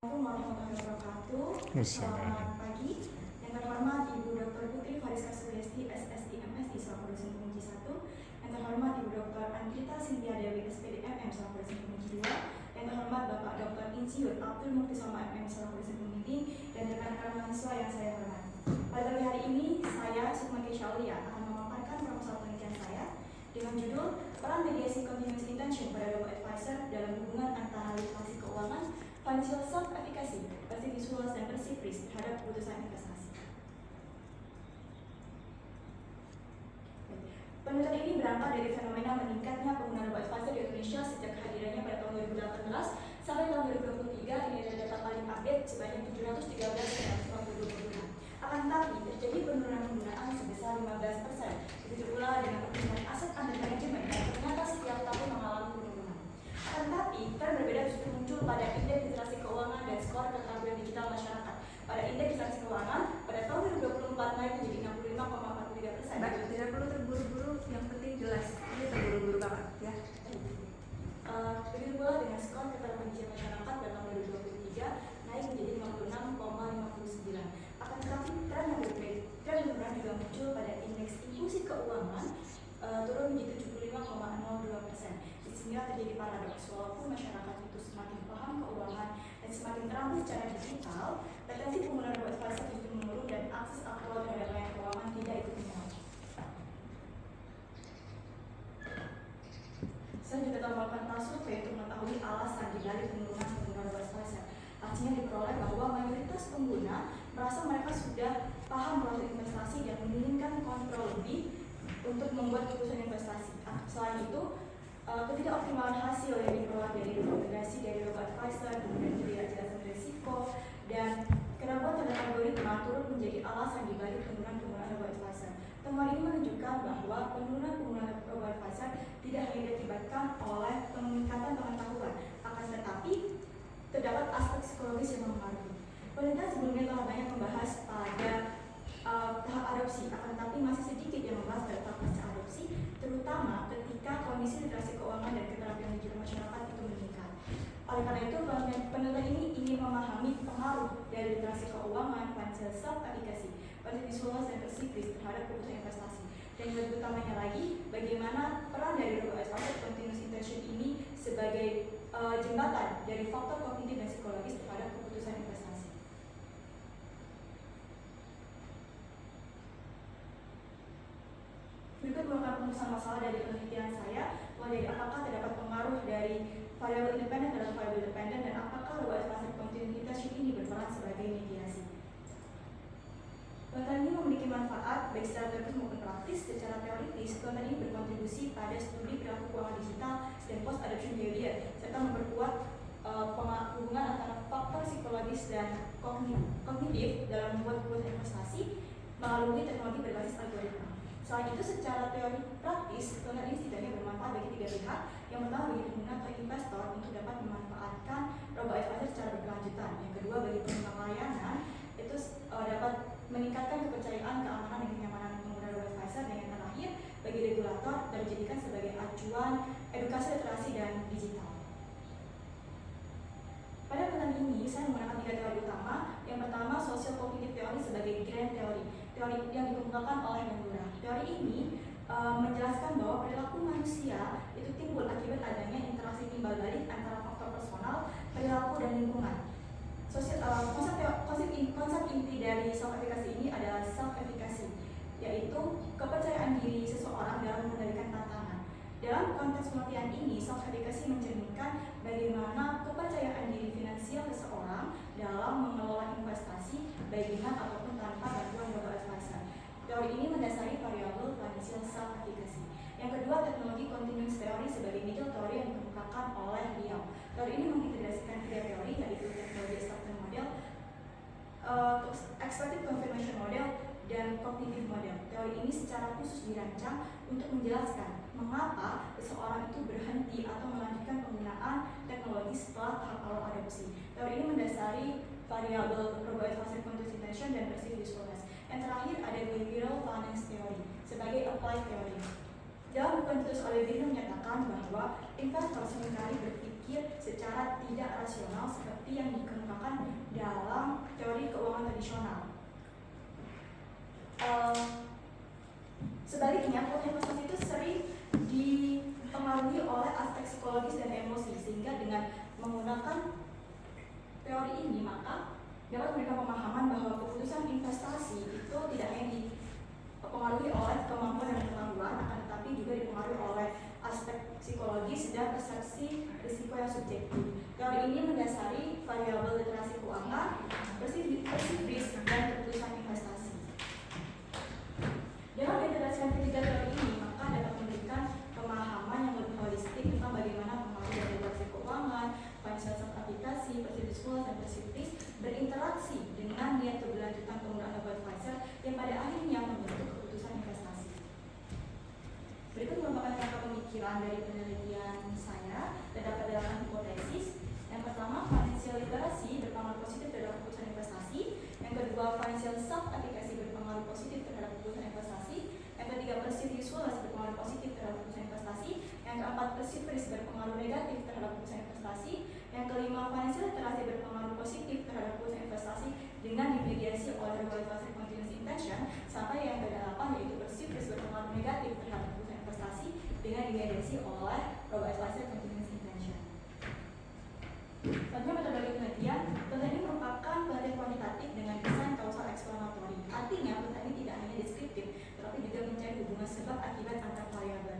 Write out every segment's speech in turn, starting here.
Warahmatullahi wabarakatuh. Selamat pagi. Yang terhormat Ibu Dr. Putri Fariska Sugesti, SSD MSI selaku dosen penguji 1. Yang terhormat Ibu Dr. Anggita Sintia Dewi, SPD MM selaku dosen penguji 2. Yang terhormat Bapak Dr. Insinyur Abdul Muktisoma MM selaku dosen pembimbing dan rekan-rekan mahasiswa yang saya hormati. Pada pagi hari ini, saya Sukma Kesyaulia akan memaparkan proposal penelitian saya dengan judul Peran Mediasi Continuous Intention pada Robo-Advisor dalam hubungan antara literasi keuangan, financial self-efficacy, perceived loss, dan perceived risk terhadap keputusan investasi. Penelitian ini berangkat dari fenomena meningkatnya penggunaan robo-advisor di Indonesia sejak kehadirannya pada tahun 2018 sampai tahun 2023. Ini adalah data paling update sebanyak 713.742 pengguna. Akan tetapi terjadi penurunan penggunaan sebesar 15%. Begitu pula dengan pertumbuhan aset under management yang ternyata setiap tahun mengalami penurunan. Akan tetapi, tren berbeda justru muncul pada indeks literasi keuangan dan skor keterampilan digital masyarakat. Pada indeks literasi keuangan, pada tahun 2024 naik menjadi 65,43%. Baik, tidak perlu terburu-buru, yang penting jelas. Ini terburu-buru banget ya. Begitu pula dengan skor keterampilan digital masyarakat pada tahun 2023 naik menjadi 56,59. Akan tetapi, tren yang penurunan juga muncul pada indeks inklusi keuangan turun menjadi 75,02%. Disinilah terjadi paradoks, walaupun masyarakat itu semakin paham keuangan dan semakin terampil secara digital, potensi penggunaan robo-advisor justru menurun dan akses aktual terhadap layanan keuangan tidak ikut meningkat. Saya juga telah melakukan tes survei untuk mengetahui alasan dibalik penurunan penggunaan robo-advisor. Hasilnya diperoleh bahwa mayoritas pengguna merasa mereka sudah paham proses investasi dan menginginkan kontrol lebih untuk membuat keputusan investasi. Selain itu, ketidakoptimalan hasil yang diperoleh dari integrasi dari robo-advisor, kemudian ketidakjelasan risiko, dan keraguan terhadap algoritma turut menjadi alasan dibalik penurunan penggunaan robo-advisor. Temuan ini menunjukkan bahwa penurunan penggunaan robo-advisor tidak hanya diakibatkan oleh peningkatan pengetahuan, akan tetapi terdapat aspek psikologis yang mempengaruhi. Penelitian sebelumnya telah banyak membahas pada tahap adopsi, akan tetapi masih sedikit yang membahas pada tahap pasca adopsi, terutama ketika kondisi literasi keuangan dan keterampilan digital masyarakat itu meningkat. Oleh karena itu, penelitian ini ingin memahami pengaruh dari literasi keuangan, financial self-efficacy, perceived loss, dan perceived risk terhadap keputusan investasi. Dan yang lebih utamanya lagi, bagaimana peran dari robo-advisor continuous intention ini sebagai jembatan dari faktor kognitif dan psikologis terhadap keputusan investasi. Berikut merupakan penulisan masalah dari penelitian saya, mulai dari apakah terdapat pengaruh dari variabel independen dalam variabel dependen, dan apakah robo-advisor continuous intention ini berperan sebagai mediasi. Penelitian ini memiliki manfaat baik secara teoritis maupun praktis. Secara teoritis, penelitian ini berkontribusi pada studi perilaku keuangan digital dan post-adoption behavior, serta memperkuat hubungan antara faktor psikologis dan kognitif dalam membuat keputusan investasi melalui teknologi berbasis algoritma. Selain itu, secara teori praktis, penelitian ini setidaknya bermanfaat bagi tiga pihak. Yang pertama, bagi pengguna atau investor untuk dapat memanfaatkan robo-advisor secara berkelanjutan. Yang kedua, bagi pengguna layanan itu dapat meningkatkan kepercayaan, keamanan, dan kenyamanan pengguna robo-advisor. Dan yang terakhir, bagi regulator dan dijadikan sebagai acuan edukasi literasi dan digital. Pada penelitian ini, saya menggunakan tiga teori utama. Yang pertama, social cognitive theory sebagai grand theory, teori yang dikemukakan oleh Bandura. Teori ini menjelaskan bahwa perilaku manusia itu timbul akibat adanya interaksi timbal balik antara faktor personal, perilaku, dan lingkungan. Konsep inti dari self-efficacy ini adalah self-efficacy, yaitu kepercayaan diri seseorang dalam mengendalikan tantangan. Dalam konteks penelitian ini, self-efficacy mencerminkan bagaimana kepercayaan diri finansial seseorang dalam mengelola investasi, baik dengan ataupun tanpa bantuan robo-advisor. Teori ini mendasari variabel financial self-efficacy. Yang kedua, teknologi continuous theory sebagai middle teori yang dikemukakan oleh Liao. Teori ini mengintegrasikan tiga teori, yaitu teknologi expected model, expected confirmation model, dan cognitive model. Teori ini secara khusus dirancang untuk menjelaskan mengapa seseorang itu berhenti atau melanjutkan penggunaan teknologi setelah tahap awal adopsi. Teori ini mendasari variabel robo-advisor continuous intention dan perceived usefulness. Yang terakhir ada behavioral finance theory sebagai applied theory. Dalam buku yang ditulis oleh Bino menyatakan bahwa investor seringkali berpikir secara tidak rasional seperti yang dikemukakan kondisional. Sebaliknya, politik investasi itu sering dipengaruhi oleh aspek psikologis dan emosi, sehingga dengan menggunakan teori ini maka dapat memberikan pemahaman bahwa keputusan investasi itu tidak hanya dipengaruhi oleh kemampuan dan pengetahuan, akan tetapi juga dipengaruhi oleh aspek psikologis dan persepsi risiko yang subjektif. Teori ini mendasari variabel literasi keuangan, persif risk, dan keputusan investasi. Dengan mengintegrasikan ketiga teori ini, maka dapat memberikan pemahaman yang lebih holistik tentang bagaimana pengaruh dari literasi keuangan, financial aplikasi, persif risk, dan persif risk berinteraksi dengan niat keberlanjutan penggunaan advisor yang pada akhirnya membentuk keputusan investasi. Berikut merupakan rangka pemikiran dari penelitian saya terdapat dalam hipotesis. Yang pertama, financial literacy berpengaruh positif terhadap keputusan investasi. Yang kedua, financial self-efficacy berpengaruh positif terhadap keputusan investasi. Yang ketiga, perceived usefulness berpengaruh positif terhadap keputusan investasi. Yang keempat, perceived risk berpengaruh negatif terhadap keputusan investasi. Yang kelima, financial literacy berpengaruh positif terhadap keputusan investasi dengan dimediasi oleh evaluasi continuous intention. Sampai yang kedelapan, yaitu perceived risk berpengaruh negatif terhadap keputusan investasi dengan dimediasi oleh evaluasi continuous intention. Selanjutnya, metodologi penelitian. Penelitian ini merupakan penelitian kuantitatif dengan desain kausal explanatory. Artinya, penelitian ini tidak hanya deskriptif, tetapi juga mencari hubungan sebab akibat antar variabel.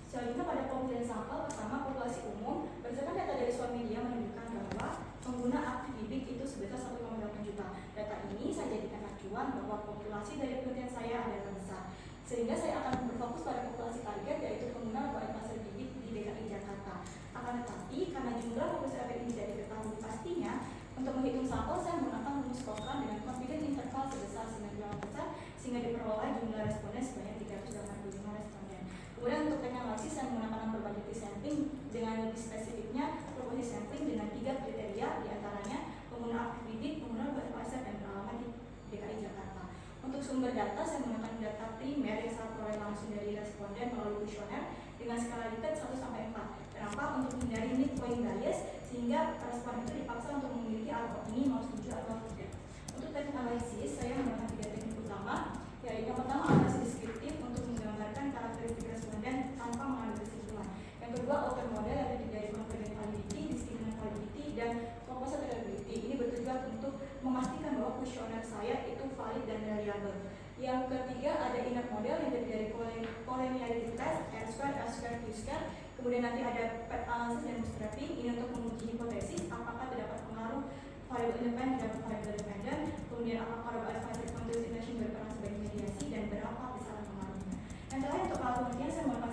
Selanjutnya, pada pemilihan sampel, pertama populasi umum. Berdasarkan data dari suatu media menunjukkan bahwa pengguna aktif bibit itu sebesar 1,8 juta. Data ini saya jadikan acuan bahwa populasi dari penelitian saya adalah besar, sehingga saya akan berfokus pada populasi target, yaitu pengguna advisor bibit di DKI Jakarta. Akan tetapi, karena jumlah populasi target ini tidak diketahui pastinya, untuk menghitung sampel saya menggunakan rumus Cochrane dengan confidence interval sebesar 90%, sehingga diperoleh jumlah responden sebanyak 385 responden. Kemudian untuk teknik analisis saya menggunakan probability sampling dengan lebih spesifiknya probability sampling dengan 3 kriteria, diantaranya pengguna aktif bibit, pengguna advisor, dan beralamat di DKI Jakarta. Untuk sumber data saya menggunakan data primer yang saya peroleh langsung dari responden melalui kuesioner dengan skala Likert 1 sampai 4. Kenapa? Untuk menghindari midpoint bias, sehingga responden itu dipaksa untuk memiliki alfa ini mau setuju atau tidak. Untuk teknik analisis saya menggunakan 3 teknik utama, yaitu yang pertama analisis deskriptif untuk menggambarkan karakteristik responden tanpa mengambil kesimpulan. Yang kedua, outer model yang terdiri dari confident validity, discriminant validity, dan composite reliability. Ini bertujuan untuk memastikan bahwa kuesioner saya itu valid dan reliable. Yang ketiga, ada inner model yang terdiri dari collinearity test, R-square, R-square, Q-square. Kemudian nanti ada pet analysis dan bootstrapping. Ini untuk menguji hipotesis apakah terdapat pengaruh variable independen dan variable dependent. Kemudian apakah advisor continuous intention berperan sebagai mediasi dan berapa besaran pengaruhnya. Yang terakhir, untuk alat penelitian saya menggunakan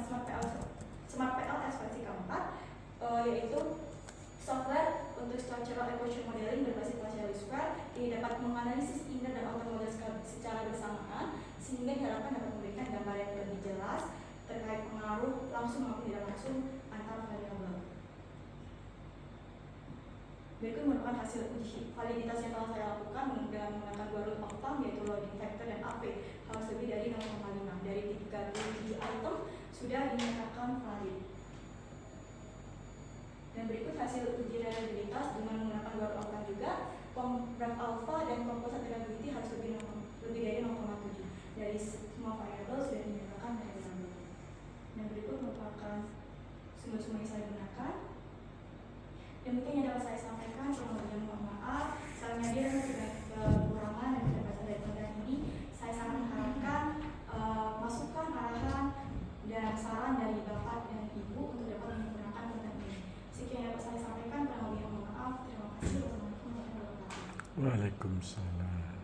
Smart PLS versi keempat, yaitu software untuk structural equation modeling berbasis partial square. Ini dapat menganalisis inner dan outer model secara bersamaan, sehingga diharapkan dapat memberikan gambar yang lebih jelas terkait pengaruh langsung maupun tidak langsung antar variabel. Berikut merupakan hasil uji validitas yang telah saya lakukan dengan menggunakan 2 rule of thumb, yaitu loading factor dan AP harus lebih dari 0,5. Dari 37 item sudah dinyatakan valid. Dan berikut hasil uji reliabilitas dengan menggunakan 2 rule of thumb juga. Rep alpha dan composite reliability harus lebih dari 0,7. Dari semua variabel sudah dinyatakan reliable. Dan berikut merupakan sumber-sumber yang saya gunakan. Demikian yang dapat saya sampaikan. Kemudian mohon maaf, salahnya dia dengan kekurangan dan keterbatasan dari konten ini. Saya sangat mengharapkan masukan, arahan, dan saran dari Bapak dan Ibu untuk dapat menggunakan konten ini. Sekian yang dapat saya sampaikan. Mohon maaf. Terima kasih. Wassalamualaikum warahmatullahi wabarakatuh. Waalaikumsalam.